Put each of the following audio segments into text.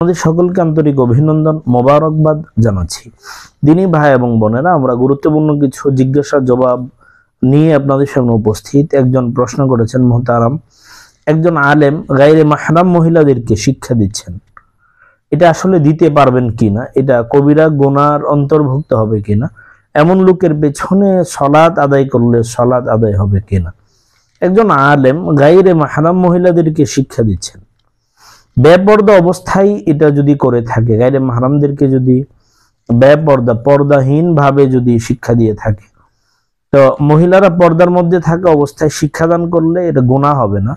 আমাদের সকলকে আন্তরিক অভিনন্দন মোবারকবাদ জানাচ্ছি। দিনী ভাই এবং বোনেরা, আমরা গুরুত্বপূর্ণ কিছু জিজ্ঞাসা জবাব নিয়ে আপনাদের সামনে উপস্থিত। একজন প্রশ্ন করেছেন, মোহতারাম, একজন আলেম গায়রে মাহরাম মহিলাদেরকে শিক্ষা দিচ্ছেন, এটা আসলে দিতে পারবেন কিনা, এটা কবিরা গুনার অন্তর্ভুক্ত হবে কিনা, এমন লোকের পেছনে সালাত আদায় করলে সালাত আদায় হবে কিনা? একজন আলেম গায়রে মাহরাম মহিলাদেরকে শিক্ষা দিচ্ছেন, বেপর্দা অবস্থায় এটা যদি করে থাকে, গায়রে মাহরামদেরকে যদি পর্দাহীন ভাবে যদি শিক্ষা দিয়ে থাকে, তো মহিলারা পর্দার মধ্যে থাকা অবস্থায় শিক্ষাদান করলে এটা গুনাহ হবে না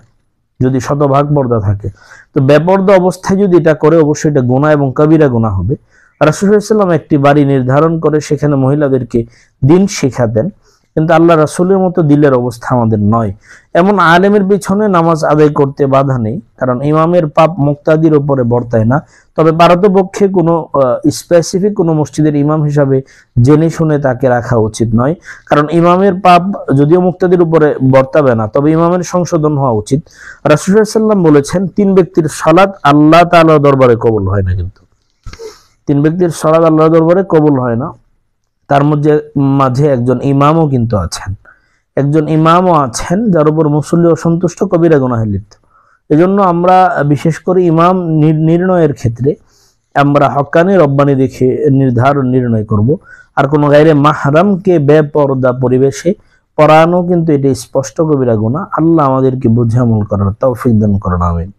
যদি শতভাগ পর্দা থাকে। তো বেপর্দা অবস্থায় যদি এটা করে, অবশ্যই এটা গুনাহ এবং কবিরা গুনাহ হবে। রাসূল সাল্লাল্লাহু আলাইহি ওয়াসাল্লাম একটি বাড়ি নির্ধারণ করে সেখানে মহিলাদেরকে দিন শেখাতেন, কিন্তু আল্লাহ রাসূলের মতো দিলের অবস্থা আমাদের নয়। এমন আলেমের পিছনে নামাজ আদায় করতে বাধা নেই, কারণ ইমামের পাপ মুক্তাদির উপরে বর্তায় না। তবে পারতপক্ষে কোনো স্পেসিফিক কোনো মসজিদের ইমাম হিসাবে জেনে শুনে তাকে রাখা উচিত নয়, কারণ ইমামের পাপ যদিও মুক্তাদির উপরে বর্তাবে না, তবে ইমামের সংশোধন হওয়া উচিত। রাসূল সাল্লাল্লাহু আলাইহি ওয়াসাল্লাম বলেছেন, 3 ব্যক্তির সালাত আল্লাহ তাআলার দরবারে কবুল হয় না। কিন্তু 3 ব্যক্তির সালাত আল্লাহর দরবারে কবুল হয় না, তার মাঝে একজন ইমামও কিন্তু আছেন। একজন ইমামও আছেন যার উপর মুসল্লি অসন্তুষ্ট, কবিরা গুনাহে লিপ্ত। এজন্য আমরা বিশেষ করে ইমাম নির্ণয়ের ক্ষেত্রে আমরা হক্কানি রব্বানি দেখে নির্ণয় করব। আর কোনো গায়রে মাহরামকে বেপরদা পরিবেশে পড়ানো কিন্তু এটা স্পষ্ট কবিরা গুনাহ। আল্লাহ আমাদেরকে বুঝে আমল করার তৌফিক দান করুন, আমিন।